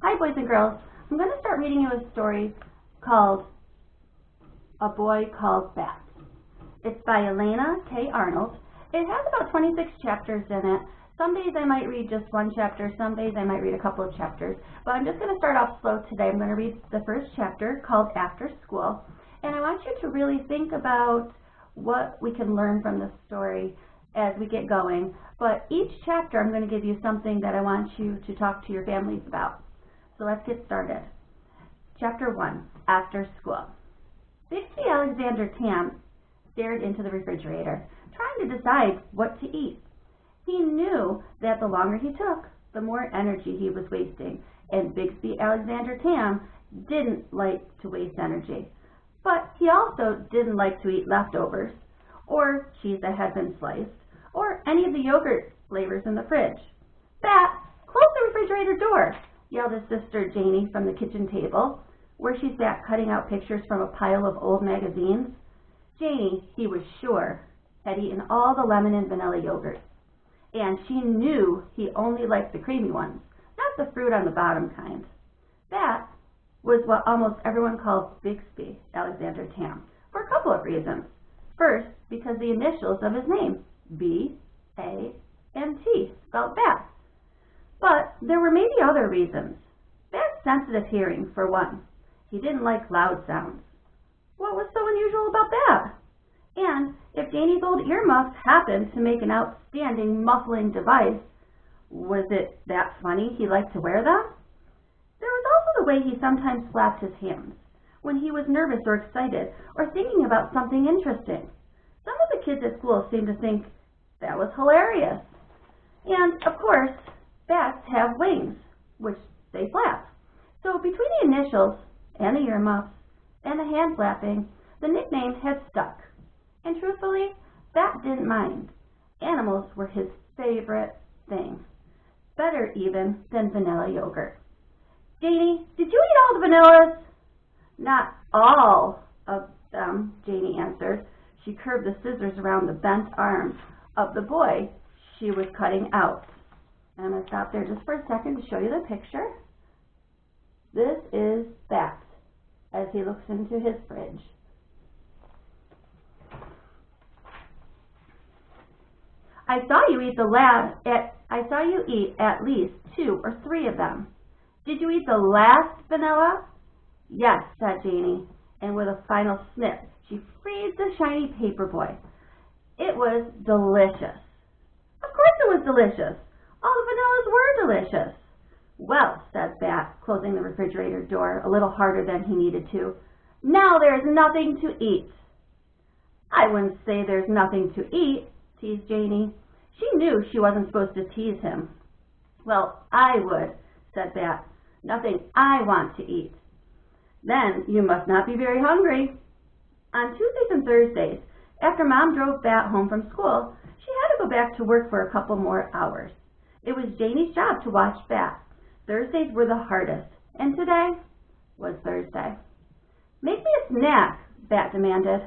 Hi boys and girls, I'm going to start reading you a story called A Boy Called Bat. It's by Elena K. Arnold. It has about 26 chapters in it. Some days I might read just one chapter, some days I might read a couple of chapters, but I'm just going to start off slow today. I'm going to read the first chapter called After School, and I want you to really think about what we can learn from this story as we get going. But each chapter I'm going to give you something that I want you to talk to your families about. So let's get started. Chapter 1, After School. Bixby Alexander Tam stared into the refrigerator, trying to decide what to eat. He knew that the longer he took, the more energy he was wasting, and Bixby Alexander Tam didn't like to waste energy. But he also didn't like to eat leftovers, or cheese that had been sliced, or any of the yogurt flavors in the fridge. Bat, close the refrigerator door, yelled his sister Janie from the kitchen table, where she sat cutting out pictures from a pile of old magazines. Janie, he was sure, had eaten all the lemon and vanilla yogurts, and she knew he only liked the creamy ones, not the fruit on the bottom kind. That was what almost everyone called Bixby Alexander Tam, for a couple of reasons. First, because the initials of his name, B-A-M-T, spelled Bat. But there were maybe other reasons. Bat's sensitive hearing, for one. He didn't like loud sounds. What was so unusual about that? And if Janie's old earmuffs happened to make an outstanding muffling device, was it that funny he liked to wear them? There was also the way he sometimes flapped his hands when he was nervous or excited or thinking about something interesting. Some of the kids at school seemed to think that was hilarious. And, of course, bats have wings, which they flap. So between the initials and the earmuffs and the hand flapping, the nickname had stuck. And truthfully, Bat didn't mind. Animals were his favorite thing. Better even than vanilla yogurt. Janie, did you eat all the vanillas? Not all of them, Janie answered. She curved the scissors around the bent arm of the boy she was cutting out. And I'm going to stop there just for a second to show you the picture. This is Bat as he looks into his fridge. I saw you eat at least 2 or 3 of them. Did you eat the last vanilla? Yes, said Janie, and with a final sniff, she freed the shiny paper boy. It was delicious. Of course it was delicious. All the vanillas were delicious. Well, said Bat, closing the refrigerator door a little harder than he needed to, now there's nothing to eat. I wouldn't say there's nothing to eat, teased Janie. She knew she wasn't supposed to tease him. Well, I would, said Bat. Nothing I want to eat. Then you must not be very hungry. On Tuesdays and Thursdays, after Mom drove Bat home from school, she had to go back to work for a couple more hours. It was Janie's job to watch Bat. Thursdays were the hardest, and today was Thursday. Make me a snack, Bat demanded.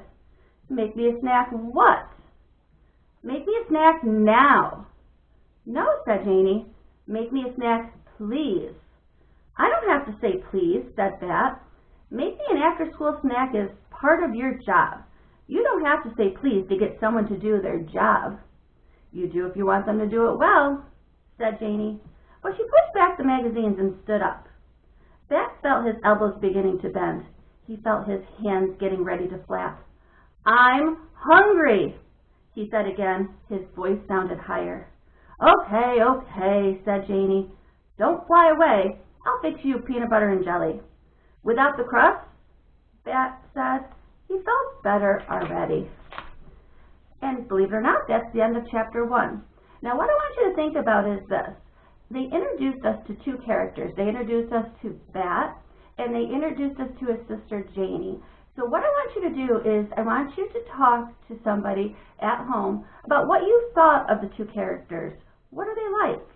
Make me a snack what? Make me a snack now. No, said Janie. Make me a snack, please. I don't have to say please, said Bat. Make me an after-school snack is part of your job. You don't have to say please to get someone to do their job. You do if you want them to do it well, said Janie. But she pushed back the magazines and stood up. Bat felt his elbows beginning to bend. He felt his hands getting ready to flap. I'm hungry, he said again. His voice sounded higher. Okay, said Janie. Don't fly away. I'll fix you peanut butter and jelly. Without the crust? Bat said. He felt better already. And believe it or not, that's the end of chapter 1. Now what I want you to think about is this. They introduced us to 2 characters. They introduced us to Bat, and they introduced us to his sister Janie. So what I want you to do is I want you to talk to somebody at home about what you thought of the 2 characters. What are they like?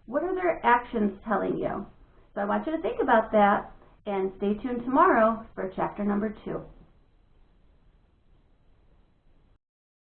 What are their actions telling you? So I want you to think about that, and stay tuned tomorrow for chapter number 2.